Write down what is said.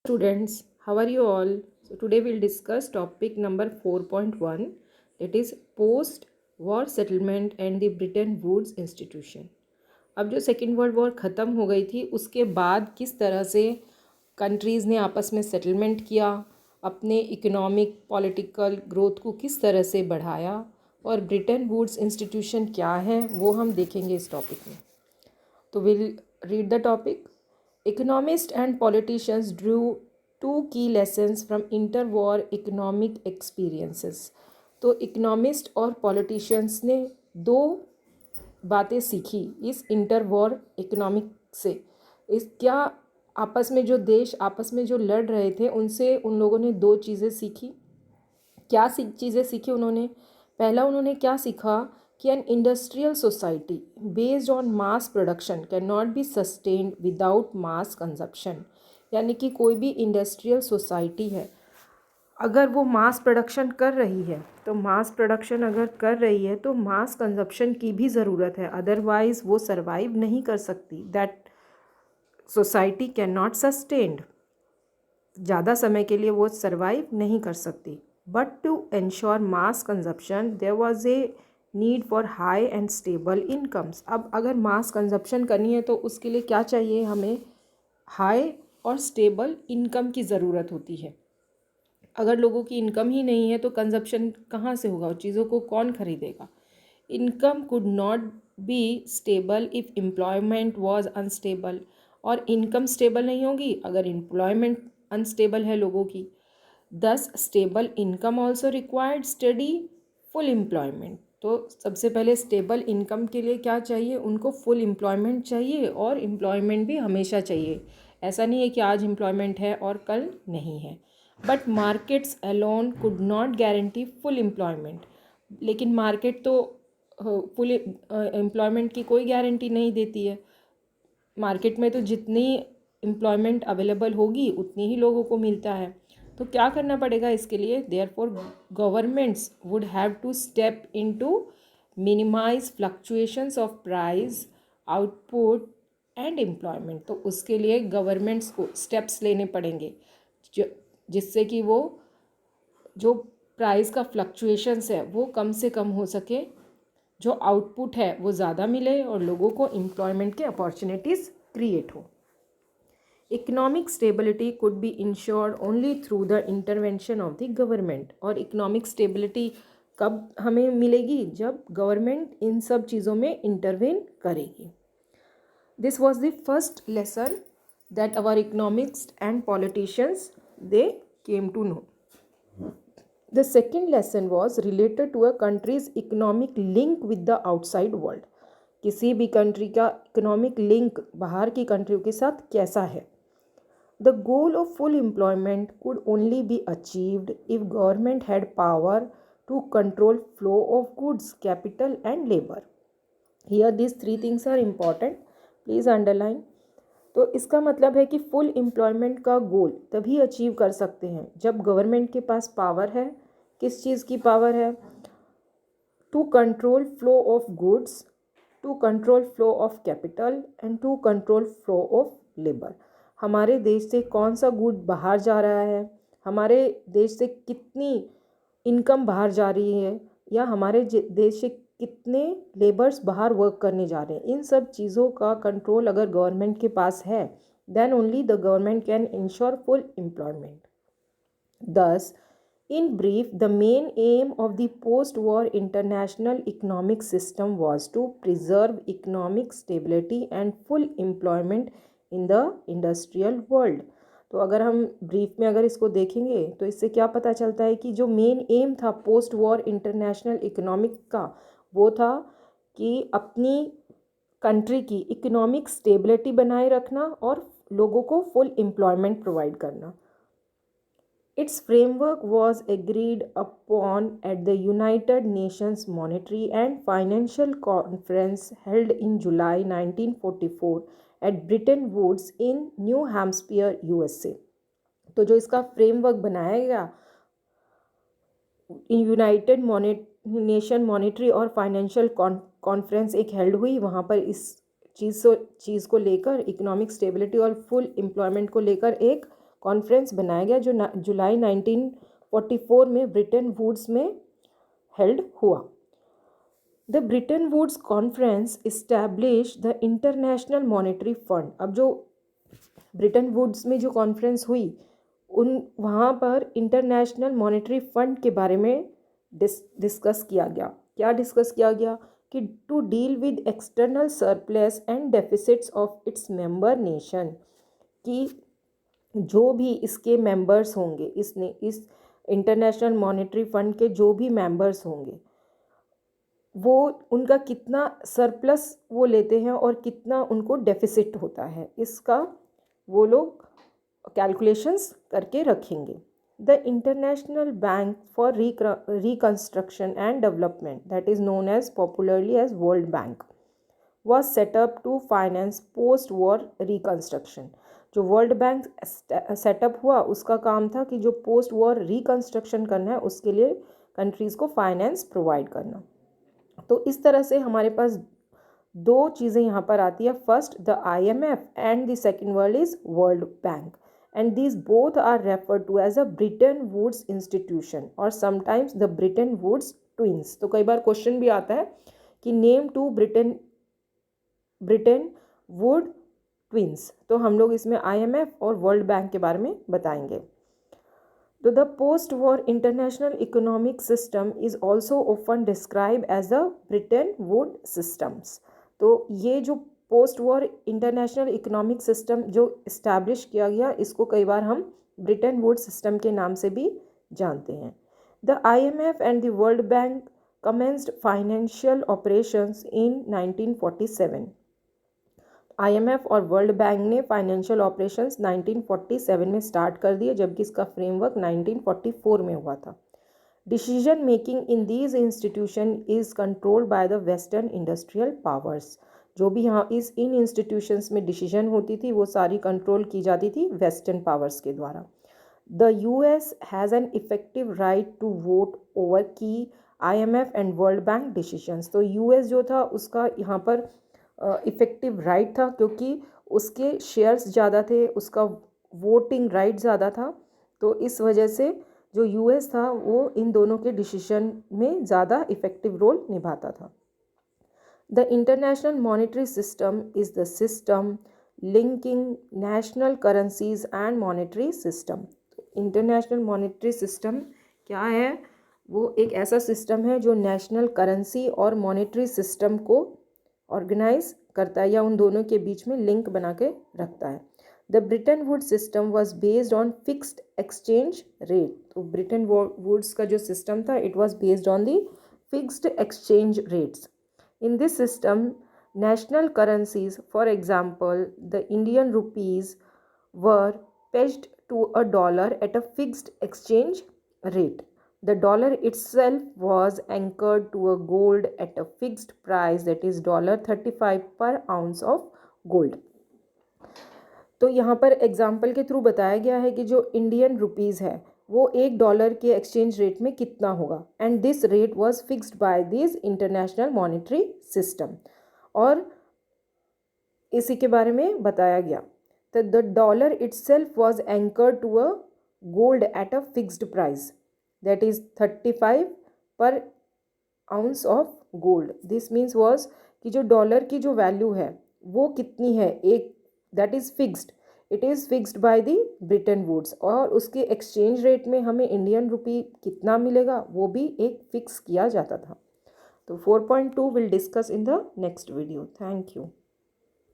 Students, how are you all? So today we'll discuss topic number 4.1, that is post war settlement and the Bretton Woods institution. अब जो second world war ख़त्म हो गई थी उसके बाद किस तरह से कंट्रीज़ ने आपस में सेटलमेंट किया, अपने इकोनॉमिक पॉलिटिकल ग्रोथ को किस तरह से बढ़ाया और ब्रिटेन वुड्स इंस्टीट्यूशन क्या है वो हम देखेंगे इस टॉपिक में. तो will read the topic. Economists and politicians drew two key lessons from interwar economic experiences. तो इकोनॉमिस्ट और पॉलिटिशियंस ने दो बातें सीखी इस इंटरवॉर इकोनॉमिक से. इस क्या आपस में जो देश आपस में जो लड़ रहे थे उनसे उन लोगों ने दो चीज़ें सीखी. क्या चीज़ें सीखी उन्होंने? पहला उन्होंने क्या सीखा कि an industrial society based on mass production can not be sustained without mass consumption. यानी कि कोई भी इंडस्ट्रियल सोसाइटी है अगर वो मास प्रोडक्शन कर रही है तो मास कंजप्शन की भी ज़रूरत है, अदरवाइज़ वो सर्वाइव नहीं कर सकती. That society can not sustained, ज़्यादा समय के लिए वो सर्वाइव नहीं कर सकती. But to ensure mass consumption there was a need for high and stable incomes. अब अगर मास कंजप्शन करनी है तो उसके लिए क्या चाहिए? हमें हाई और स्टेबल इनकम की ज़रूरत होती है. अगर लोगों की इनकम ही नहीं है तो कंजप्शन कहाँ से होगा? चीज़ों को कौन खरीदेगा? Income could not be stable if employment was unstable. और इनकम स्टेबल नहीं होगी अगर एम्प्लॉयमेंट अनस्टेबल है लोगों की. दस stable income also required study full employment. तो सबसे पहले स्टेबल इनकम के लिए क्या चाहिए? उनको फुल एम्प्लॉयमेंट चाहिए और एम्प्लॉयमेंट भी हमेशा चाहिए. ऐसा नहीं है कि आज एम्प्लॉयमेंट है और कल नहीं है. But markets alone could not guarantee full employment. लेकिन मार्केट तो फुल एम्प्लॉयमेंट की कोई गारंटी नहीं देती है. मार्केट में तो जितनी एम्प्लॉयमेंट अवेलेबल होगी उतनी ही लोगों को मिलता है. तो क्या करना पड़ेगा इसके लिए? Therefore governments would have to step into minimise fluctuations of price, output and employment. तो उसके लिए गवर्नमेंट्स को स्टेप्स लेने पड़ेंगे जिससे कि वो जो प्राइस का फ्लक्चुएशंस है वो कम से कम हो सके, जो आउटपुट है वो ज़्यादा मिले और लोगों को एम्प्लॉयमेंट के अपॉर्चुनिटीज़ क्रिएट हो. Economic stability could be insured only through the intervention of the government. और इकोनॉमिक स्टेबिलिटी कब हमें मिलेगी? जब गवर्नमेंट इन सब चीज़ों में इंटरवेन करेगी. This was the first lesson that our economics and politicians they came to know. The second lesson was related to a country's economic link with the outside world. किसी भी country का economic link बाहर की कंट्रियों के साथ कैसा है? The goal of full employment could only be achieved if government had power to control flow of goods, capital and labor. Here these three things are important. Please underline. तो इसका मतलब है कि फुल एम्प्लॉयमेंट का गोल तभी achieve कर सकते हैं जब गवर्नमेंट के पास पावर है. किस चीज़ की पावर है? To control flow of goods, to control flow of capital and to control flow of labour. हमारे देश से कौन सा गुड बाहर जा रहा है, हमारे देश से कितनी इनकम बाहर जा रही है, या हमारे देश से कितने लेबर्स बाहर वर्क करने जा रहे हैं, इन सब चीज़ों का कंट्रोल अगर गवर्नमेंट के पास है then only the government can ensure full employment. Thus, in brief, the main aim of the post-war international economic system was to preserve economic stability and full employment in the industrial world. तो अगर हम brief में अगर इसको देखेंगे तो इससे क्या पता चलता है कि जो मेन एम था पोस्ट वॉर इंटरनेशनल इकोनॉमिक का वो था कि अपनी कंट्री की इकोनॉमिक स्टेबिलिटी बनाए रखना और लोगों को फुल एम्प्लॉयमेंट प्रोवाइड करना. Its framework was agreed upon at the United Nations Monetary and Financial Conference held in July 1944 at Bretton Woods in New Hampshire, USA. तो जो इसका फ्रेमवर्क बनाया गया यूनाइटेड नेशन मॉनेटरी और फाइनेंशियल कॉन्फ्रेंस एक held हुई, वहाँ पर इस चीज़ को लेकर इकोनॉमिक स्टेबिलिटी और फुल एम्प्लॉयमेंट को लेकर एक कॉन्फ्रेंस बनाया गया जो जुलाई 1944 में ब्रिटेन वुड्स में हेल्ड हुआ। The Bretton Woods conference establish the international monetary fund. अब जो ब्रिटेन वुड्स में जो कॉन्फ्रेंस हुई वहाँ पर इंटरनेशनल मॉनेटरी फंड के बारे में डिस्कस किया गया। क्या डिस्कस किया गया कि to deal with external surplus and deficits of its member nation, कि जो भी इसके मेंबर्स होंगे, इस इंटरनेशनल मॉनेटरी फंड के जो भी मेंबर्स होंगे वो उनका कितना सरप्लस वो लेते हैं और कितना उनको डेफिसिट होता है, इसका वो लोग कैलकुलेशंस करके रखेंगे। The international bank for reconstruction and development, that is known as popularly as world bank, was set up to finance post war reconstruction। जो वर्ल्ड बैंक सेटअप हुआ उसका काम था कि जो पोस्ट वॉर रिकंस्ट्रक्शन करना है उसके लिए कंट्रीज़ को फाइनेंस प्रोवाइड करना। तो इस तरह से हमारे पास दो चीज़ें यहाँ पर आती है, first the IMF and the second word is world bank, and these both are referred to as a Bretton Woods institution और sometimes the Bretton Woods twins. तो कई बार क्वेश्चन भी आता है कि name two Bretton wood twins, तो हम लोग इसमें IMF और वर्ल्ड बैंक के बारे में बताएंगे। तो the post war international economic system is also often describe as the Bretton wood systems. तो ये जो post war international economic system जो इस्टेब्लिश किया गया, इसको कई बार हम ब्रिटेन वुड सिस्टम के नाम से भी जानते हैं। The IMF and the world bank commenced financial operations in 1947। IMF और वर्ल्ड बैंक ने फाइनेंशियल ऑपरेशंस 1947 में स्टार्ट कर दिए, जबकि इसका फ्रेमवर्क 1944 में हुआ था। Decision making in these institution is controlled by the western industrial powers. जो भी यहाँ इन इंस्टीट्यूशंस में डिसीजन होती थी वो सारी कंट्रोल की जाती थी वेस्टर्न पावर्स के द्वारा। The US has an effective right to vote over की IMF and world bank decisions. तो US जो था उसका यहाँ पर इफ़ेक्टिव राइट था, क्योंकि उसके शेयर्स ज़्यादा थे, उसका वोटिंग राइट ज़्यादा था, तो इस वजह से जो US था वो इन दोनों के डिसीजन में ज़्यादा इफ़ेक्टिव रोल निभाता था। The international monetary system is the system linking national currencies and monetary system. International monetary system क्या है? वो एक ऐसा सिस्टम है जो नेशनल करेंसी और मॉनेटरी सिस्टम को ऑर्गेनाइज करता है या उन दोनों के बीच में लिंक बना के रखता है। The Bretton would system was based on fixed exchange rate. तो ब्रिटेन वुड्स का जो सिस्टम था it was based on the fixed exchange rates. In this system national currencies, for example the Indian rupees, were pegged to a dollar at a fixed exchange rate. The dollar itself was anchored to a gold at a fixed price, that is $35 per ounce of gold. तो यहाँ पर example के through बताया गया है कि जो Indian rupees है वो $1 के एक्सचेंज रेट में कितना होगा, and this rate was fixed by this international monetary system. और इसी के बारे में बताया गया। तो the dollar itself was anchored to a gold at a fixed price, that is 35 per ounce of gold. This means was कि जो डॉलर की जो वैल्यू है वो कितनी है, एक that is fixed, it is fixed by the Bretton woods, और उसके एक्सचेंज रेट में हमें इंडियन रुपी कितना मिलेगा वो भी एक फिक्स किया जाता था। तो 4.2 we'll discuss in the next video. Thank you.